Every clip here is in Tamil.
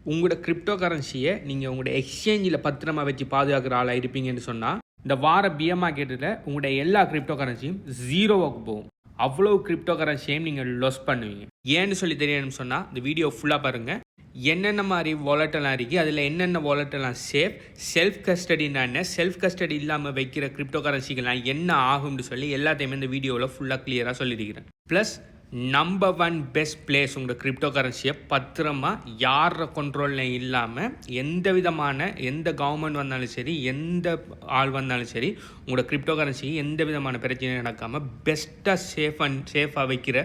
உங்களோட கிரிப்டோ கரன்சியை நீங்கள் உங்களோட எக்ஸ்சேஞ்சில் பத்திரமா வச்சு பாதுகாக்கிற ஆளாக இருப்பீங்கன்னு சொன்னால் இந்த வார பிஎம் மார்க்கெட்டில் உங்களோட எல்லா கிரிப்டோ கரன்சியும் ஜீரோவாக்கு போகும். அவ்வளோ கிரிப்டோ கரன்சியையும் நீங்கள் லாஸ் பண்ணுவீங்க. ஏன்னு சொல்லி தெரியணும்னு சொன்னால் இந்த வீடியோ ஃபுல்லாக பாருங்கள். என்னென்ன மாதிரி வாலெட்டெல்லாம் இருக்குது, அதில் என்னென்ன வாலெட்டெல்லாம் செல்ஃப் கஸ்டடினா என்ன, செல்ஃப் கஸ்டடி இல்லாமல் வைக்கிற கிரிப்டோ கரன்சிகள்லாம் என்ன ஆகும்னு சொல்லி எல்லாத்தையுமே இந்த வீடியோவில் ஃபுல்லாக கிளியராக சொல்லியிருக்கிறேன். ப்ளஸ் நம்பர் 1 பெஸ்ட் பிளேஸ் உங்களோட கிரிப்டோ கரன்சியை பத்திரமா யார கண்ட்ரோல்லையும் இல்லாமல் எந்த கவர்மெண்ட் வந்தாலும் சரி, எந்த ஆள் வந்தாலும் சரி, உங்களோட கிரிப்டோ கரன்சிக்கு எந்த விதமான பிரச்சனையும் நடக்காமல் பெஸ்ட்டாக சேஃபாக வைக்கிற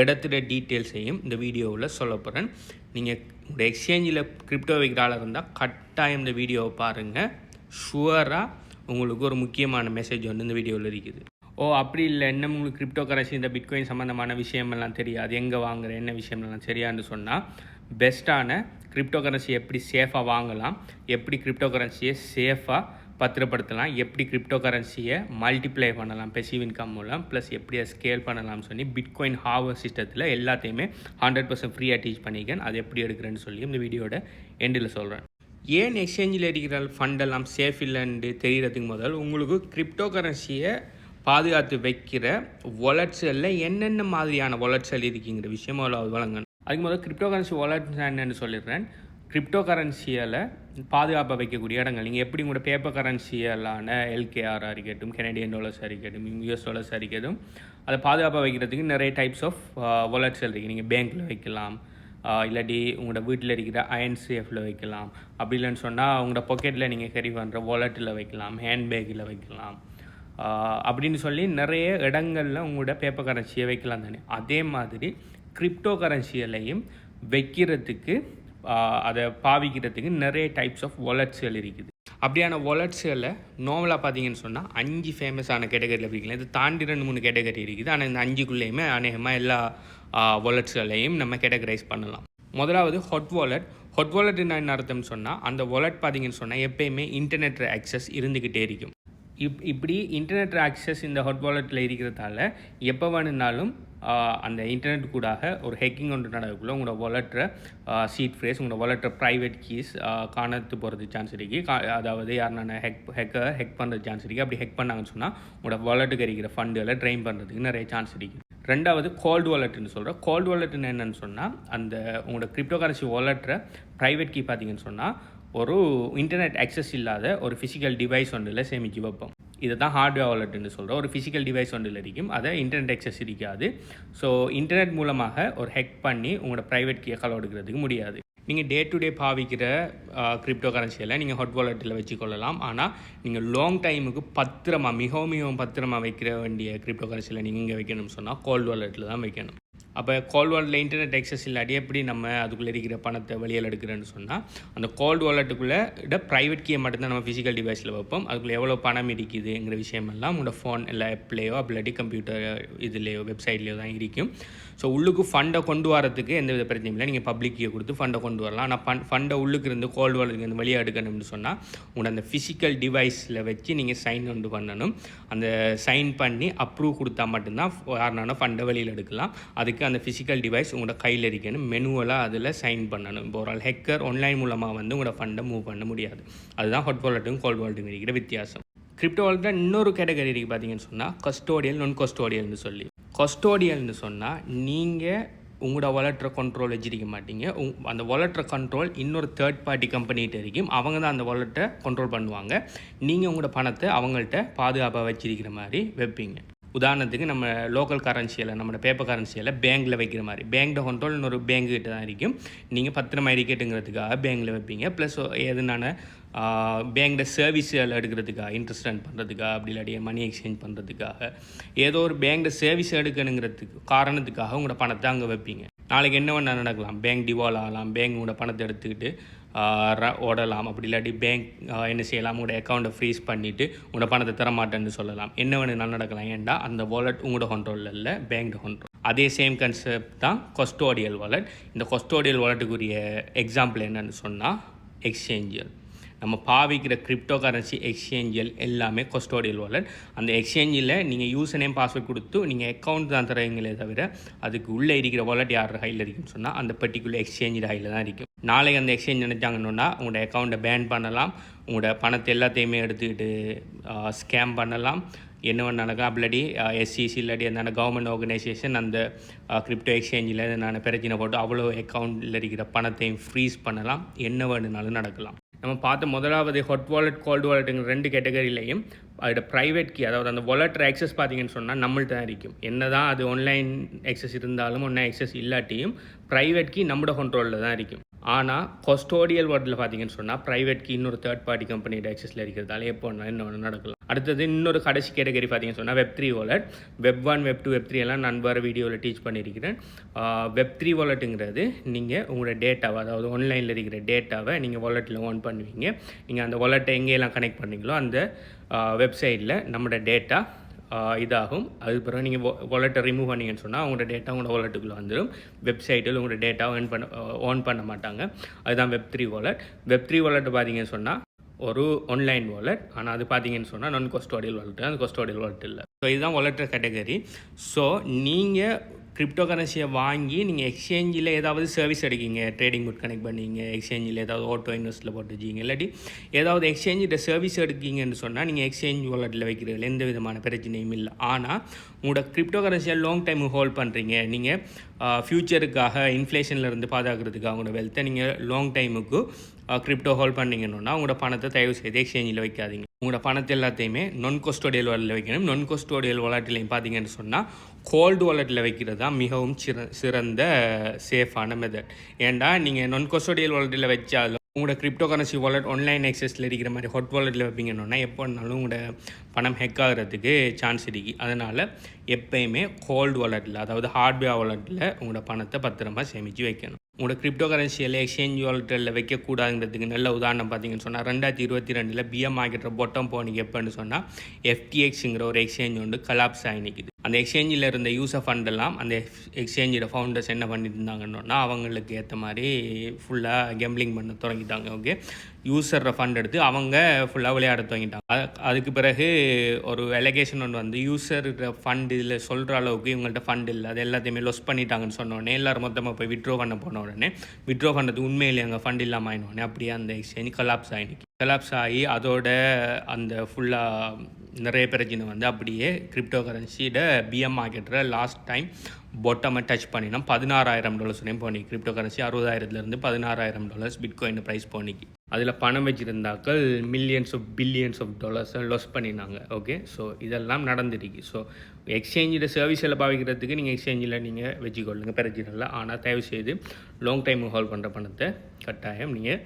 இடத்துல டீட்டெயில்ஸையும் இந்த வீடியோவில் சொல்ல போகிறேன். நீங்கள் உங்களோட எக்ஸ்சேஞ்சில் கிரிப்டோ வைக்கிற ஆளாக இருந்தால் கட்டாயம் இந்த வீடியோவை பாருங்கள். ஷுவராக உங்களுக்கு ஒரு முக்கியமான மெசேஜ் வந்து இந்த வீடியோவில் இருக்குது. அப்படி இல்லை, என்ன உங்களுக்கு கிரிப்டோ கரன்சி இந்த பிட்காயின் சம்மந்தமான விஷயமெல்லாம் தெரியாது, எங்கே வாங்குற என்ன விஷயமெல்லாம் சரியான்னு சொன்னால் பெஸ்ட்டான கிரிப்டோ கரன்சி எப்படி சேஃபாக வாங்கலாம், எப்படி கிரிப்டோ கரன்சியை சேஃபாக பத்திரப்படுத்தலாம், எப்படி கிரிப்டோ கரன்சியை மல்டிப்ளை பண்ணலாம் பெசிவ் இன்கம் மூலம், ப்ளஸ் எப்படி அதை ஸ்கேல் பண்ணலாம்னு சொல்லி பிட்காயின் ஹார்வர் சிஸ்டத்தில் எல்லாத்தையுமே 100% ஃப்ரீயாக டீச் பண்ணிக்கேன். அது எப்படி எடுக்கிறேன்னு சொல்லி இந்த வீடியோட எண்டில் சொல்கிறேன். ஏன் எக்ஸ்சேஞ்சில் இருக்கிற ஃபண்டெல்லாம் சேஃப் இல்லைன்னு தெரிகிறதுக்கு முதல் உங்களுக்கு கிரிப்டோ கரன்சியை பாதுகாத்து வைக்கிற வாலெட்ஸில் என்னென்ன மாதிரியான வாலெட்ஸ்கள் இருக்குங்கிற விஷயம் வழங்கணும். அதுக்கு முதல் கிரிப்டோ கரன்சி வாலெட்ஸ் என்னென்னு சொல்லிடுறேன். கிரிப்டோ கரன்சியால் பாதுகாப்பாக வைக்கக்கூடிய இடங்கள், நீங்கள் எப்படி உங்களோட பேப்பர் கரன்சியலான எல்கேஆர் இருக்கட்டும், கனடியன் டாலர்ஸ் இருக்கட்டும், யூஎஸ் டாலர்ஸ் இருக்கட்டும், அதை பாதுகாப்பாக வைக்கிறதுக்கு நிறைய டைப்ஸ் ஆஃப் வாலெட்ஸ்கள் இருக்குது. நீங்கள் பேங்க்கில் வைக்கலாம், இல்லாட்டி உங்களோட வீட்டில் இருக்கிற ஐஎன்சிஎஃப்பில் வைக்கலாம், அப்படி இல்லைன்னு சொன்னால் உங்களோட பாக்கெட்டில் நீங்கள் கேரி பண்ணுற வாலெட்டில் வைக்கலாம், ஹேண்ட்பேக்கில் வைக்கலாம், அப்படின்னு சொல்லி நிறைய இடங்களில் உங்களோட பேப்பர் கரன்சியை வைக்கலாம் தானே. அதே மாதிரி கிரிப்டோ கரன்சிகளையும் வைக்கிறதுக்கு, அதை பாவிக்கிறதுக்கு நிறைய டைப்ஸ் ஆஃப் வாலெட்ஸ்கள் இருக்குது. அப்படியான வாலெட்ஸ்களை நார்மலாக பார்த்தீங்கன்னு சொன்னால் 5 ஃபேமஸான கேட்டகரியில் பிரிக்கலாம். இது தாண்டி 2-3 கேட்டகரி இருக்குது. ஆனால் இந்த 5குள்ளேயுமே அநேகமாக எல்லா வாலெட்ஸ்களையும் நம்ம கேட்டகரைஸ் பண்ணலாம். முதலாவது ஹாட் வாலெட். ஹாட் வாலெட் என்ன அர்த்தம்னு சொன்னால், அந்த வாலெட் பார்த்தீங்கன்னு சொன்னால் எப்போயுமே இன்டர்நெட் ஆக்சஸ் இருந்துக்கிட்டே இருக்கும். இப்படி இன்டர்நெட் ஆக்சஸ் இந்த ஹாட் வாலெட்டில் இருக்கிறதால எப்போ வேணுனாலும் அந்த இன்டர்நெட் கூடாக ஒரு ஹேக்கிங் ஒன்று நடக்கக்குள்ள உங்களோட வாலெட்டை சீட் ஃப்ரேஸ், உங்களோட வாலெட்டை ப்ரைவேட் கீஸ் காணத்து போகிறது சான்ஸ் இருக்குது. அதாவது யாருன்னா ஹேக் பண்ணுறது சான்ஸ் இருக்குது. அப்படி ஹேக் பண்ணாங்கன்னு சொன்னால் உங்களோட வாலெட்டுக்கு இருக்கிற ஃபண்டுகளை ட்ரைன் பண்ணுறதுக்கு நிறைய சான்ஸ் இருக்குது. ரெண்டாவது கோல்டு வாலெட்டுன்னு சொல்கிறேன். கோல்டு வாலெட்டுன்னு என்னென்னு சொன்னால், அந்த உங்களோட கிரிப்டோ கரன்சி வாலெட்டை ப்ரைவேட் கீ பார்த்தீங்கன்னு சொன்னால் ஒரு இன்டர்நெட் ஆக்சஸ் இல்லாத ஒரு ஃபிசிக்கல் டிவைஸ் ஒன்றில் சேமித்து வைப்போம். இதை தான் ஹார்ட்வேர் வாலெட்டுன்னு சொல்கிறோம். ஒரு ஃபிசிக்கல் டிவைஸ் ஒன்றில் இருக்கும், அதை இன்டர்நெட் ஆக்சஸ் இருக்காது. ஸோ இன்டர்நெட் மூலமாக ஒரு ஹேக் பண்ணி உங்களோட ப்ரைவேட் கீயை களவு எடுக்கிறதுக்கு முடியாது. நீங்கள் டே டு டே பாவிக்கிற கிரிப்டோ கரன்சியில் நீங்கள் ஹாட் வாலெட்டில் வச்சுக்கொள்ளலாம். ஆனால் நீங்கள் லாங் டைமுக்கு மிகவும் பத்திரமா வைக்கிற வேண்டிய கிரிப்டோ கரன்சியில் நீங்கள் இங்கே வைக்கணும்னு சொன்னால் கோல்டு வாலெட்டில் தான் வைக்கணும். அப்போ கோல்டு வாலெட்டில் இன்டர்நெட் ஆக்சஸ் இல்லாட்டி எப்படி நம்ம அதுக்குள்ளே இருக்கிற பணத்தை வெளியில் எடுக்கிறேன்னு சொன்னால், அந்த கோல்டு வாலெட்டுக்குள்ளே ப்ரைவேட் கீயை மட்டும்தான் நம்ம ஃபிசிக்கல் டிவைஸில் வைப்போம். அதுக்குள்ளே எவ்வளோ பணம் இருக்குதுங்கிற விஷயமெல்லாம் உங்களோட ஃபோன் இல்லை ஆப்லேயோ அப்படி கம்ப்யூட்டர் இதுலேயோ வெப்சைட்லேயோ தான் இருக்கும். ஸோ உள்ளுக்கு ஃபண்டை கொண்டு வரதுக்கு எந்த வித பிரச்சனையும் இல்லை. நீங்கள் பப்ளிக் கீயை கொடுத்து ஃபண்டை கொண்டு வரலாம். ஆனால் ஃபண்டை உள்ளுக்கு இருந்து கோல்டு வாலெட்டுக்கு வந்து வெளியே எடுக்கணும்னு சொன்னால் உங்களோட அந்த ஃபிசிக்கல் டிவைஸில் வச்சு நீங்கள் சைன் கொண்டு பண்ணணும். அந்த சைன் பண்ணி அப்ரூவ் கொடுத்தா மட்டும்தான் யாருனாலும் ஃபண்டை வெளியில் எடுக்கலாம். அதுக்கு அந்த ஃபிசிக்கல் டிவைஸ் உங்களோட கையில் இருக்கணும். மெனுவலாக அதில் சைன் பண்ணணும். இப்போ ஒரு ஆள் ஹேக்கர் ஆன்லைன் மூலமாக வந்து உங்களோட ஃபண்டை மூவ் பண்ண முடியாது. அதுதான் ஹாட் வாலெட்டுக்கும் கோல்டு வாலெட்டுக்கும் இருக்கிற வித்தியாசம். கிரிப்டோ வாலெட்டில் இன்னொரு கேட்டகரி இருக்குது பார்த்தீங்கன்னு சொன்னால் கஸ்டோடியல், நான் கஸ்டோடியல்னு சொல்லி. கஸ்டோடியல்னு சொன்னால் நீங்கள் உங்களோட வாலெட்டை கண்ட்ரோல் வச்சிருக்க மாட்டீங்க. அந்த வாலெட்டை கண்ட்ரோல் இன்னொரு தேர்ட் பார்ட்டி கம்பெனிகிட்ட இருக்கும். அவங்க தான் அந்த வாலெட்டை கண்ட்ரோல் பண்ணுவாங்க. நீங்கள் உங்களோட பணத்தை அவங்கள்ட்ட பாதுகாப்பாக வச்சிருக்கிற மாதிரி வைப்பீங்க. உதாரணத்துக்கு நம்ம லோக்கல் கரன்சியில், நம்மளோட பேப்பர் கரன்சியில் பேங்க்கில் வைக்கிற மாதிரி, பேங்க்ட கண்ட்ரோல் இன்னொரு பேங்க்கிட்ட தான் இருக்கும். நீங்கள் பத்திரமா இருக்கட்டுங்கிறதுக்காக பேங்க்கில் வைப்பீங்க. ப்ளஸ் எதுனான பேங்க்ட சர்வீஸில் எடுக்கிறதுக்காக, இன்ட்ரெஸ்ட் ரன் பண்ணுறதுக்காக, அப்படி இல்லாட்டி மணி எக்ஸ்சேஞ்ச் பண்ணுறதுக்காக, ஏதோ ஒரு பேங்க்ட சர்வீஸ் எடுக்கணுங்கிறதுக்கு காரணத்துக்காக உங்களோட பணத்தை அங்கே வைப்பீங்க. நாளைக்கு என்ன வேணா நடக்கலாம், பேங்க் டிவால் ஆகலாம், பேங்க் உங்களோட பணத்தை எடுத்துக்கிட்டு ஓடலாம். அப்படி இல்லாட்டி பேங்க் என்ன செய்யலாம், உங்களோட அக்கௌண்ட்டை ஃப்ரீஸ் பண்ணிவிட்டு உங்களோட பணத்தை தரமாட்டேன்னு சொல்லலாம். என்ன வேணும் நடக்கலாம். ஏன்டா அந்த வாலெட் உங்களோட கண்ட்ரோலில் இல்லை, பேங்க் கண்ட்ரோல். அதே சேம் கான்செப்ட் தான் கஸ்டோடியல் வாலெட். இந்த கஸ்டோடியல் வாலெட்டுக்குரிய எக்ஸாம்பிள் என்னன்னு சொன்னால் எக்ஸ்சேஞ்சர். நம்ம பாவிக்கிற கிரிப்டோ கரன்சி எக்ஸ்சேஞ்சில் எல்லாமே கஸ்டோடியல் வாலெட். அந்த எக்ஸ்சேஞ்சில் நீங்கள் யூசர் நேம் பாஸ்வேர்ட் கொடுத்து நீங்கள் அக்கௌண்ட் தான் தருவீங்களே தவிர அதுக்கு உள்ளே இருக்கிற வாலெட் யார் கையில் இருக்குன்னு சொன்னால் அந்த பர்டிகுலர் எக்ஸ்சேஞ்சில் கையில் தான் இருக்கும். நாளைக்கு அந்த எக்ஸ்சேஞ்ச் நினைச்சாங்கன்னா உங்களோட அக்கௌண்ட்டை பேன் பண்ணலாம், உங்களோட பணத்தை எல்லாத்தையுமே எடுத்துக்கிட்டு ஸ்கேம் பண்ணலாம், என்ன வேணும் நடக்கும். அப்படி எஸ்சிசி இல்லாட்டி என்னென்ன கவர்மெண்ட் ஆர்கனைசேஷன் அந்த கிரிப்டோ எக்ஸ்சேஞ்சில் நான் பிரச்சனை போட்டு அவ்வளோ அக்கௌண்ட்டில் இருக்கிற பணத்தையும் ஃப்ரீஸ் பண்ணலாம், என்ன வேணுனாலும் நடக்கலாம். நம்ம பார்த்த முதலாவது ஹாட் வாலெட் கோல்டு வாலெட்டுங்கிற 2 கேட்டகரியிலையும் அதோட ப்ரைவேட் கீ, அதாவது அந்த வாலெட் ஆக்சஸ் பார்த்தீங்கன்னு சொன்னால் நம்மள்ட்ட தான் இருக்கும். என்ன தான் அது ஆன்லைன் ஆக்சஸ் இருந்தாலும் ஆன்லைன் ஆக்சஸ் இல்லாட்டியும் ப்ரைவேட் கீ நம்மளோட கண்ட்ரோலில் தான் இருக்கும். ஆனால் கஸ்டோடியல் வாலெட்டில் பார்த்தீங்கன்னு சொன்னால் ப்ரைவேட் கீ இன்னொரு தேர்ட் பார்ட்டி கம்பெனியோட ஆக்சஸில் இருக்கிறதால எப்போ என்ன ஒன்று நடக்கலாம். அடுத்தது இன்னொரு கடைசி கேட்டகரி பார்த்தீங்கன்னு சொன்னால் Web3 wallet. Web1, Web2, Web3 எல்லாம் நான் வேறு வீடியோவில் டீச் பண்ணியிருக்கிறேன். Web3 வாலெட்டுங்கிறது நீங்கள் உங்களோட டேட்டாவை, அதாவது ஆன்லைனில் இருக்கிற டேட்டாவை நீங்கள் வாலெட்டில் ஓன் பண்ணுவீங்க. நீங்கள் அந்த வாலெட்டை எங்கேயெல்லாம் கனெக்ட் பண்ணீங்களோ அந்த வெப்சைட்டில் நம்மளோட டேட்டா இதாகும். அதுக்கு பிறகு நீங்கள் வாலெட்டை ரிமூவ் பண்ணிங்கன்னு சொன்னால் உங்களோட டேட்டா உங்களோட வாலெட்டுக்குள்ளே வந்துடும். வெப்சைட்டில் உங்களோட டேட்டா ஓன் பண்ண மாட்டாங்க. அதுதான் Web3 வாலெட். Web3 வாலெட்டை பார்த்தீங்கன்னு சொன்னால் ஒரு ஆன்லைன் வாலெட், ஆனால் அது பார்த்தீங்கன்னு சொன்னால் நான் கஸ்டோடியல் வாலெட், அது கஸ்டோடியல் வாலெட் இல்லை. ஸோ இதுதான் வாலெட் கேட்டகரி. ஸோ நீங்கள் கிரிப்டோ கரன்சியை வாங்கி நீங்கள் எக்ஸ்சேஞ்சில் ஏதாவது சர்வீஸ் எடுக்கீங்க, ட்ரேடிங் புட் கனெக்ட் பண்ணிங்க, எக்ஸ்சேஞ்சில் ஏதாவது ஆட்டோ இன்வெஸ்ட்டில் போட்டுச்சிங்க, இல்லாட்டி ஏதாவது எக்ஸ்சேஞ்சில் சர்வீஸ் எடுக்கீங்கன்னு சொன்னால் நீங்கள் எக்ஸ்சேஞ்ச் வாலெட்டில் வைக்கிறதுல எந்த விதமான பிரச்சனையும் இல்லை. ஆனால் உங்களோட கிரிப்டோ கரன்சியை லாங் டைம் ஹோல்ட் பண்ணுறீங்க, நீங்கள் ஃப்யூச்சருக்காக இன்ஃப்ளேஷனில் இருந்து பாதுகாக்கிறதுக்காக உங்களோட வெல்த்தை நீங்கள் லாங் டைமுக்கு கிரிப்டோ ஹோல்ட் பண்ணிங்கன்னா உங்களோட பணத்தை தயவு செய்து எக்ஸ்சேஞ்சில் வைக்காதீங்க. உங்களோட பணத்தை எல்லாத்தையுமே நான் கஸ்டோடியல் வாலெட்டில் வைக்கணும். நான் கஸ்டோடியல் வாலெட்லையும் பார்த்தீங்கன்னு சொன்னால் கோல்டு வாலெட்டில் வைக்கிறது தான் மிகவும் சிறந்த சேஃபான மெத்தட். ஏன்டா நீங்கள் நான் கஸ்டோடியல் வாலெட்டில் வச்சாலும் உங்களோட கிரிப்டோ கரன்சி வாலெட் ஆன்லைன் ஆக்சஸில் இருக்கிற மாதிரி ஹாட் வாலெட்டில் வைப்பீங்கன்னா எப்போனாலும் உங்களோட பணம் ஹேக் ஆகிறதுக்கு சான்ஸ் இருக்குது. அதனால் எப்பயுமே கோல்டு வாலெட்டில், அதாவது ஹார்ட்வேர் வாலெட்டில் உங்களோட பணத்தை பத்திரமா சேமித்து வைக்கணும். உங்களோட கிரிப்டோ கரன்சியில் எக்ஸ்சேஞ்ச் வாலெட்டில் வைக்கக்கூடாதுங்கிறதுக்கு நல்ல உதாரணம் பார்த்தீங்கன்னு சொன்னால் 2022 பிஎம் மார்க்கெட்டில் பொட்டம் போனிக்கு எப்போன்னு சொன்னால் FTXங்கிற ஒரு எக்ஸ்சேஞ்ச் ஒன்று கலாப்ஸ் ஆகி நிற்குது. அந்த எக்ஸ்சேஞ்சில் இருந்த யூசர் ஃபண்டெல்லாம் அந்த எக்ஸ்சேஞ்சோட ஃபவுண்டர்ஸ் என்ன பண்ணிட்டு இருந்தாங்கன்னா அவங்களுக்கு ஏற்ற மாதிரி ஃபுல்லாக கேம்பிளிங் பண்ண தொடங்கிட்டாங்க. ஓகே, யூசர் ஃபண்ட் எடுத்து அவங்க ஃபுல்லாக விளையாட தொடங்கிட்டாங்க. அதுக்கு பிறகு ஒரு அலிகேஷன் ஒன்று வந்து யூசர் ஃபண்ட் இதில் சொல்கிற அளவுக்கு இவங்கள்ட்ட ஃபண்ட் இல்லை, அது எல்லாத்தையுமே லொஸ் பண்ணிட்டாங்கன்னு சொன்னோடனே எல்லோரும் மொத்தமாக போய் விட்ரோ பண்ண போன உடனே விட்ரோ பண்ணது உண்மையிலே அங்கே ஃபண்ட் இல்லாமல் ஆயினோடனே அப்படியே அந்த எக்ஸ்சேஞ்ச் கலாப்ஸ் ஆகி அதோட அந்த ஃபுல்லாக நிறைய பிரச்சனை வந்து அப்படியே கிரிப்டோ கரன்சியோட பிஎம் மார்க்கெட்டில் லாஸ்ட் டைம் பொட்டமை டச் பண்ணினா $16,000 போனி. கிரிப்டோ கரன்சி $60,000 $16,000 பிட்காயின் ப்ரைஸ் போனிக்கு. அதில் பணம் வச்சுருந்தாக்கள் மில்லியன்ஸ் ஆஃப் பில்லியன்ஸ் ஆஃப் டாலர்ஸை லாஸ் பண்ணினாங்க. ஓகே, ஸோ இதெல்லாம் நடந்துருக்கு. ஸோ எக்ஸ்சேஞ்சில் சர்வீஸில் பாவிக்கிறதுக்கு நீங்கள் எக்ஸ்சேஞ்சில் நீங்கள் வச்சுக்கொள்ளுங்க, பிரச்சனை இல்லை. ஆனால் தயவு செய்து லாங் டைம் ஹோல்ட் பண்ணுற பணத்தை கட்டாயம் நீங்கள்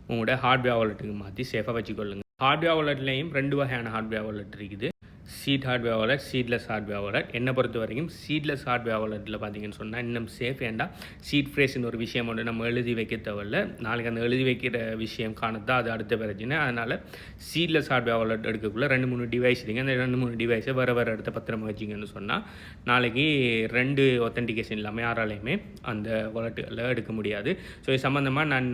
உங்களோட ஹார்ட்வேர் வாலெட்டுக்கு மாற்றி சேஃபாக வச்சுக்கொள்ளுங்க. ஹார்ட்வேர் வாலெட்லேயும் 2 வகையான ஹார்ட்வேர் வாலெட் இருக்குது. Seed hardware wallet, seedless hardware wallet. என்னை பொறுத்த வரைக்கும் சீட்லெஸ் ஹார்ட்வேர் வாலெட்டில் பார்த்தீங்கன்னு சொன்னால் இன்னும் சேஃப். ஏண்டா சீட் ஃப்ரேஸ்ன்னு ஒரு விஷயம் ஒன்று நம்ம எழுதி வைக்க தேவையில்ல. நாளைக்கு அந்த எழுதி வைக்கிற விஷயம் காணத்தான் அது அடுத்த பிரச்சனை. அதனால் சீட்லெஸ் ஹார்ட்வேர் வாலெட் எடுக்கக்குள்ள 2-3 டிவைஸ் இருக்குது. அந்த 2-3 டிவைஸை வேறு இடத்த பத்திரமா வச்சிங்கன்னு சொன்னால் நாளைக்கு 2 ஒத்தன்டிகேஷன் இல்லாமல் யாராலையுமே அந்த வாலெட்டுகளில் எடுக்க முடியாது. ஸோ இது சம்மந்தமாக நான்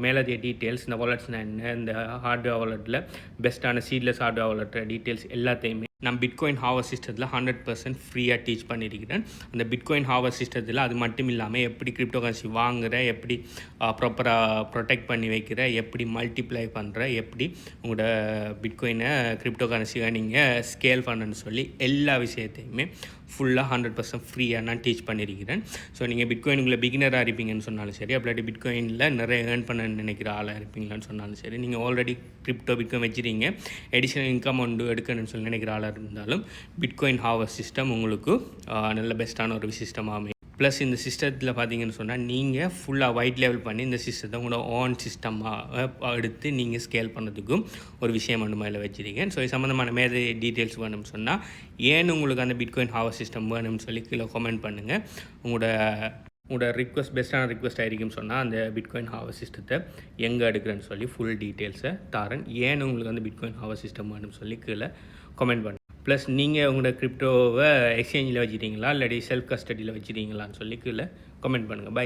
மேலதிக டீட்டெயில்ஸ், இந்த வாலெட்ஸ்னால் என்ன, இந்த ஹார்ட்வேர் வாலெட்டில் பெஸ்ட்டான சீட்லெஸ் ஹார்ட்வேர் வாலெட் டீட்டெயில்ஸ் எல்லாத்தையுமே நான் பிட்காயின் ஹார்வெஸ்ட் சிஸ்டத்தில் 100% ஃப்ரீயாக டீச் பண்ணியிருக்கிறேன். அந்த பிட்காயின் ஹார்வெஸ்ட் சிஸ்டத்தில் அது மட்டும் இல்லாமல் எப்படி கிரிப்டோ கரன்சி வாங்குகிற, எப்படி ப்ராப்பராக ப்ரொடெக்ட் பண்ணி வைக்கிற, எப்படி மல்டிப்ளை பண்ணுற, எப்படி உங்களோட பிட்காயினை கிரிப்டோ கரன்சியை நீங்கள் ஸ்கேல் பண்ணணுன்னு சொல்லி எல்லா விஷயத்தையுமே ஃபுல்லாக 100% ஃப்ரீயாக நான் டீச் பண்ணியிருக்கிறேன். ஸோ நீங்கள் பிட்காயினுக்குள்ளே பிகினராக இருப்பீங்கன்னு சொன்னாலும் சரி, அப்படி பிட்காயினில் நிறைய ஏர்ன் பண்ண நினைக்கிற ஆளாக இருப்பீங்களான்னு சொன்னாலும் சரி, நீங்கள் ஆல்ரெடி பிட்காயின் வச்சுருங்க, எடிஷனல் இன்கம் ஒன்று எடுக்கணும்னு சொல்லி நினைக்கிற ஆளாக இருந்தாலும் பிட்காயின் ஹார்வெஸ்ட் சிஸ்டம் உங்களுக்கு நல்ல பெஸ்ட்டான ஒரு சிஸ்டமாக. ப்ளஸ் இந்த சிஸ்டத்தில் பார்த்தீங்கன்னு சொன்னால் நீங்கள் ஃபுல்லாக ஒயிட் லெவல் பண்ணி இந்த சிஸ்டத்தை உங்களோட ஓன் சிஸ்டமாக எடுத்து நீங்கள் ஸ்கேல் பண்ணுறதுக்கும் ஒரு விஷயம் ஒன்று மேலே வச்சுருக்கேன். ஸோ இது சம்மந்தமான மேலே டீட்டெயில்ஸ் வேணும்னு சொன்னால் ஏன் உங்களுக்கு அந்த பிட்காயின் ஹார்வெஸ்ட் சிஸ்டம் வேணும்னு சொல்லி கீழே கமெண்ட் பண்ணுங்கள். உங்களோட ரிக்வஸ்ட் பெஸ்ட்டான ரிக்வஸ்ட் ஆகிருக்குன்னு சொன்னால் அந்த பிட்காயின் ஹார்வெஸ்ட் சிஸ்டத்தை எங்கே எடுக்கிறேன்னு சொல்லி ஃபுல் டீட்டெயில்ஸை தாரேன். ஏன் உங்களுக்கு அந்த பிட்காயின் ஹார்வெஸ்ட் சிஸ்டம் வேணும்னு சொல்லி கீழே கமெண்ட் பண்ணுங்கள். ப்ளஸ் நீங்கள் உங்களோட கிரிப்டோவை எக்ஸ்சேஞ்சில் வச்சுட்டீங்களா இல்லாட்டி செல்ஃப் கஸ்டடியில் வச்சுட்டீங்களான்னு சொல்லி கீழே கமெண்ட் பண்ணுங்கள். பை.